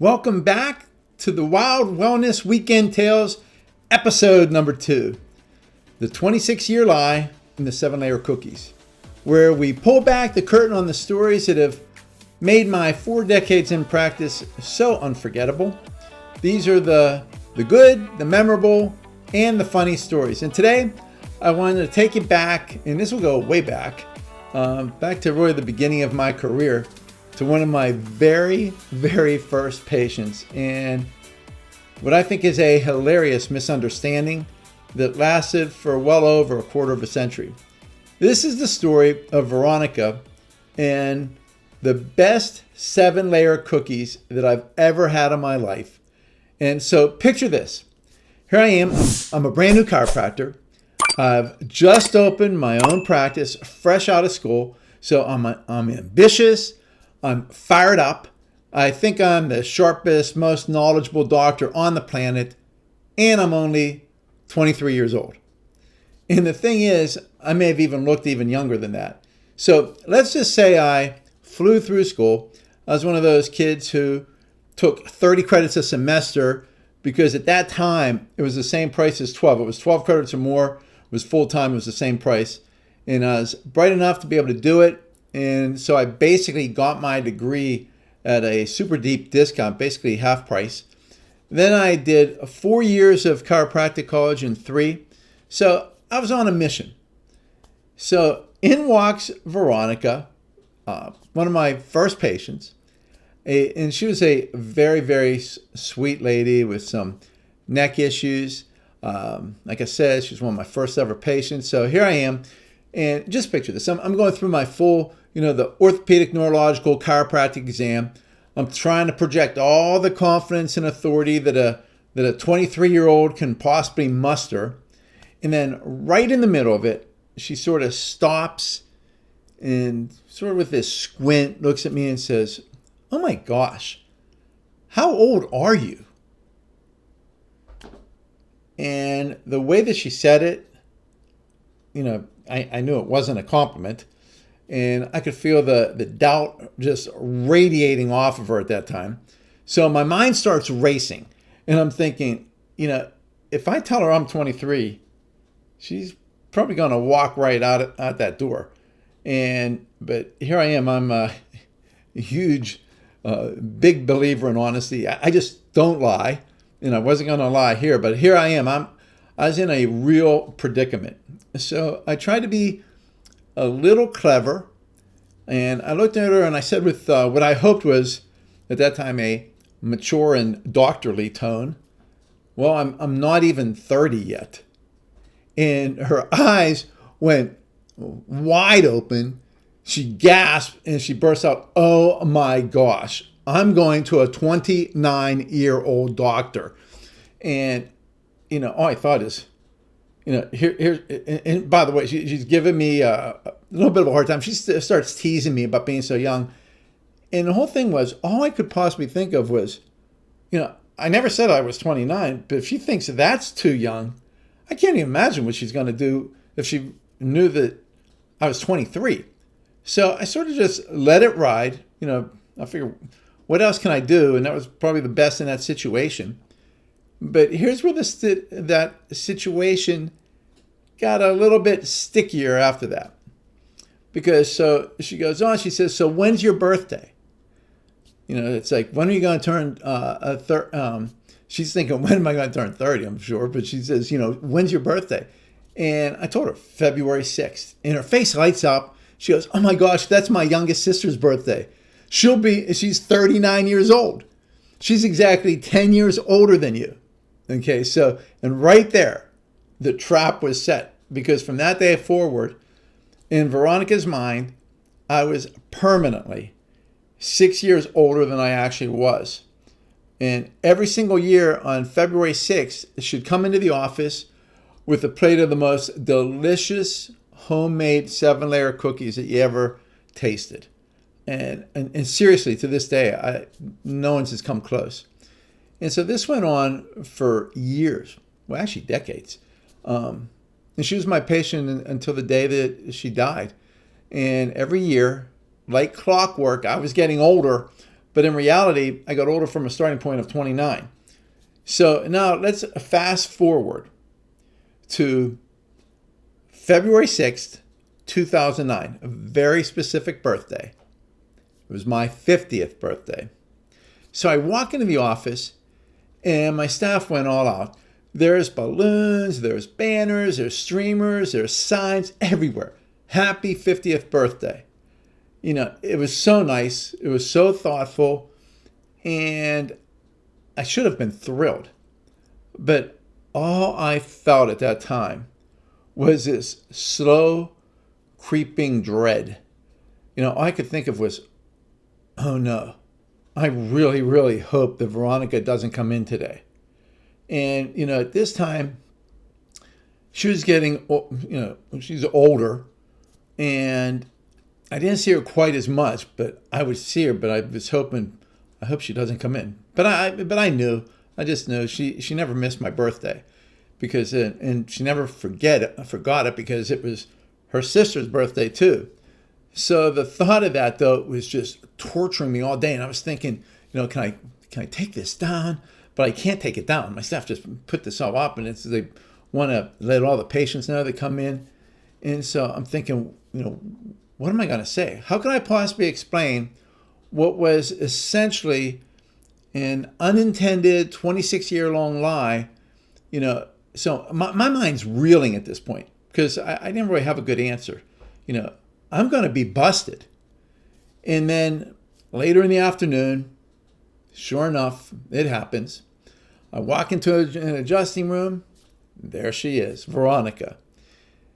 Welcome back to the Wild Wellness Weekend Tales, episode number 2, the 26-year lie and the 7-layer cookies, where we pull back the curtain on the stories that have made my 4 decades in practice so unforgettable. These are the good, the memorable, and the funny stories. And today, I wanted to take you back, and this will go way back to really the beginning of my career, to one of my very, very first patients, and what I think is a hilarious misunderstanding that lasted for well over a quarter of a century. This is the story of Veronica and the best 7-layer cookies that I've ever had in my life. And so picture this. Here I am. I'm a brand new chiropractor. I've just opened my own practice, fresh out of school. So I'm ambitious. I'm fired up. I think I'm the sharpest, most knowledgeable doctor on the planet, and I'm only 23 years old. And the thing is, I may have even looked even younger than that. So let's just say I flew through school. I was one of those kids who took 30 credits a semester because at that time, it was the same price as 12. It was 12 credits or more. It was full-time. It was the same price. And I was bright enough to be able to do it. And so I basically got my degree at a super deep discount, basically half price. Then I did 4 years of chiropractic college in 3. So I was on a mission. So in walks Veronica, one of my first patients. And she was a very, very sweet lady with some neck issues. Like I said, she was one of my first ever patients. So here I am. And just picture this. I'm going through my full, the orthopedic, neurological, chiropractic exam. I'm trying to project all the confidence and authority that a 23-year-old can possibly muster. And then right in the middle of it, she sort of stops and sort of with this squint looks at me and says, "Oh my gosh, how old are you?" And the way that she said it, I knew it wasn't a compliment. And I could feel the doubt just radiating off of her at that time. So my mind starts racing. And I'm thinking, if I tell her I'm 23, she's probably going to walk right out that door. But here I am. I'm a huge, big believer in honesty. I just don't lie. And I wasn't going to lie here. But here I am. I was in a real predicament. So I tried to be a little clever, and I looked at her and I said with what I hoped was, at that time, a mature and doctorly tone, "Well, I'm not even 30 yet." And her eyes went wide open. She gasped and she burst out, "Oh my gosh, I'm going to a 29-year-old doctor." And, all I thought is, here, and by the way, she's giving me a little bit of a hard time. She starts teasing me about being so young. And the whole thing was, all I could possibly think of was, I never said I was 29, but if she thinks that's too young, I can't even imagine what she's going to do if she knew that I was 23. So I sort of just let it ride. I figure, what else can I do? And that was probably the best in that situation. But here's where that situation got a little bit stickier after that. Because so she goes on, she says, "So when's your birthday?" It's like, when are you going to turn she's thinking, when am I going to turn 30, I'm sure. But she says, "When's your birthday?" And I told her, February 6th. And her face lights up. She goes, "Oh my gosh, that's my youngest sister's birthday. She's 39 years old. She's exactly 10 years older than you." Okay, so, and right there, the trap was set, because from that day forward, in Veronica's mind, I was permanently 6 years older than I actually was. And every single year on February 6th, she'd come into the office with a plate of the most delicious homemade 7-layer cookies that you ever tasted. And seriously, to this day, no one's has come close. And so this went on for years, well, actually decades. And she was my patient until the day that she died. And every year, like clockwork, I was getting older, But in reality, I got older from a starting point of 29. So now let's fast forward to February 6th, 2009, a very specific birthday. It was my 50th birthday. So I walk into the office and my staff went all out. There's balloons, there's banners, there's streamers, there's signs everywhere. Happy 50th birthday. You know, it was so nice. It was so thoughtful. And I should have been thrilled. But all I felt at that time was this slow, creeping dread. You know, all I could think of was, oh no, I really, really hope that Veronica doesn't come in today. And, you know, at this time, she was getting, you know, she's older. And I didn't see her quite as much, but I would see her, but I was hoping, I hope she doesn't come in. But I knew, I just knew she never missed my birthday because, and she never forgot it because it was her sister's birthday too. So the thought of that though was just torturing me all day. And I was thinking, you know, can I take this down? But I can't take it down. My staff just put this all up and they want to let all the patients know they come in. And so I'm thinking, you know, what am I going to say? How can I possibly explain what was essentially an unintended 26-year-long lie? You know, so my mind's reeling at this point because I didn't really have a good answer. You know, I'm going to be busted. And then later in the afternoon, sure enough, it happens. I walk into an adjusting room. There she is, Veronica.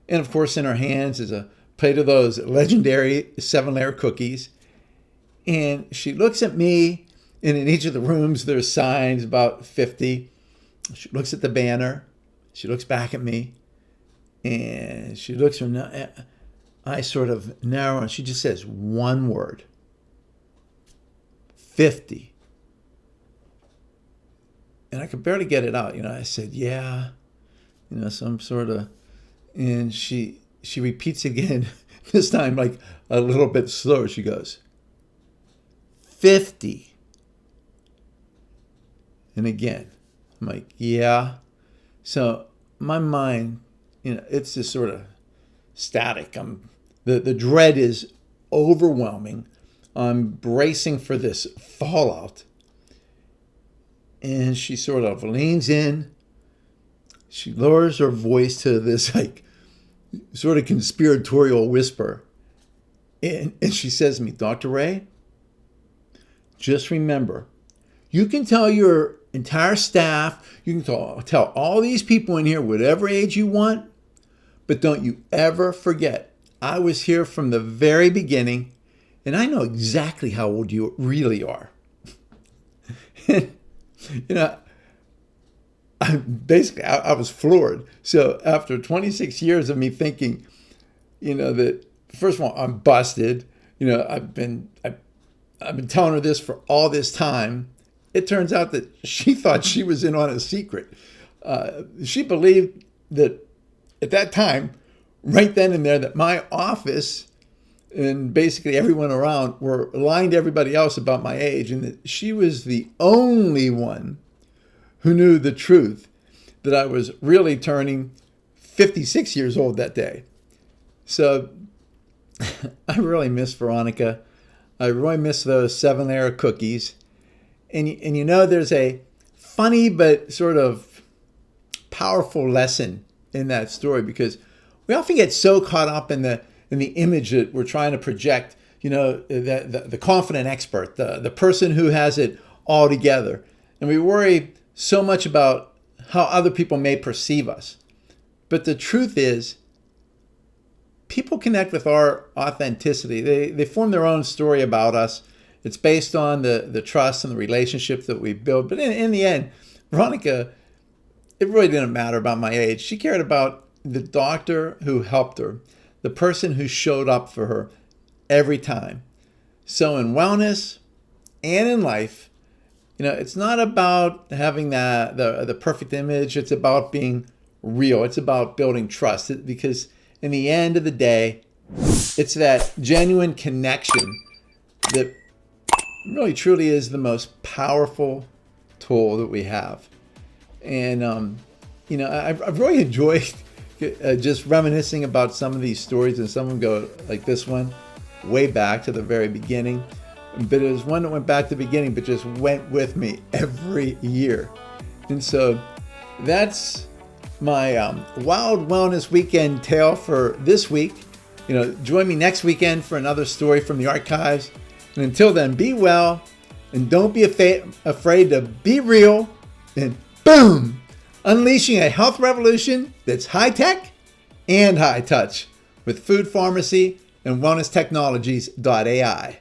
And of course, in her hands is a plate of those legendary 7-layer cookies. And she looks at me, and in each of the rooms, there's signs, about 50. She looks at the banner. She looks back at me. And she looks, her eyes sort of narrow, and she just says one word. 50. And I could barely get it out. You know, I said, yeah, you know, some sort of, and she repeats again, this time like a little bit slower. She goes, 50. And again, I'm like, yeah. So my mind, you know, it's just sort of static. The dread is overwhelming. I'm bracing for this fallout. And she sort of leans in. She lowers her voice to this like sort of conspiratorial whisper. And she says to me, Dr. Ray, just remember, you can tell your entire staff, you can tell all these people in here whatever age you want, but don't you ever forget, I was here from the very beginning, and I know exactly how old you really are. You know, I was floored. So after 26 years of me thinking, you know, that first of all, I'm busted. You know, I've been telling her this for all this time. It turns out that she thought she was in on a secret. She believed that at that time, right then and there, that my office and basically everyone around were lying to everybody else about my age, and that she was the only one who knew the truth, that I was really turning 56 years old that day. So I really miss Veronica. I really miss those 7-layer cookies. And you know, there's a funny but sort of powerful lesson in that story, because we often get so caught up in the image that we're trying to project, you know, the confident expert, the person who has it all together. And we worry so much about how other people may perceive us. But the truth is, people connect with our authenticity. They form their own story about us. It's based on the trust and the relationships that we build. But in the end, Veronica, it really didn't matter about my age. She cared about the doctor who helped her, the person who showed up for her every time. So in wellness and in life, you know, it's not about having the perfect image. It's about being real. It's about building trust, because in the end of the day, it's that genuine connection that really truly is the most powerful tool that we have. And, I've really enjoyed just reminiscing about some of these stories, and some of them go like this one, way back to the very beginning. But it was one that went back to the beginning, but just went with me every year. And so that's my Wild Wellness Weekend tale for this week. Join me next weekend for another story from the archives. And until then, be well and don't be afraid to be real. And boom, unleashing a health revolution that's high tech and high touch with food pharmacy and wellness technologies.ai.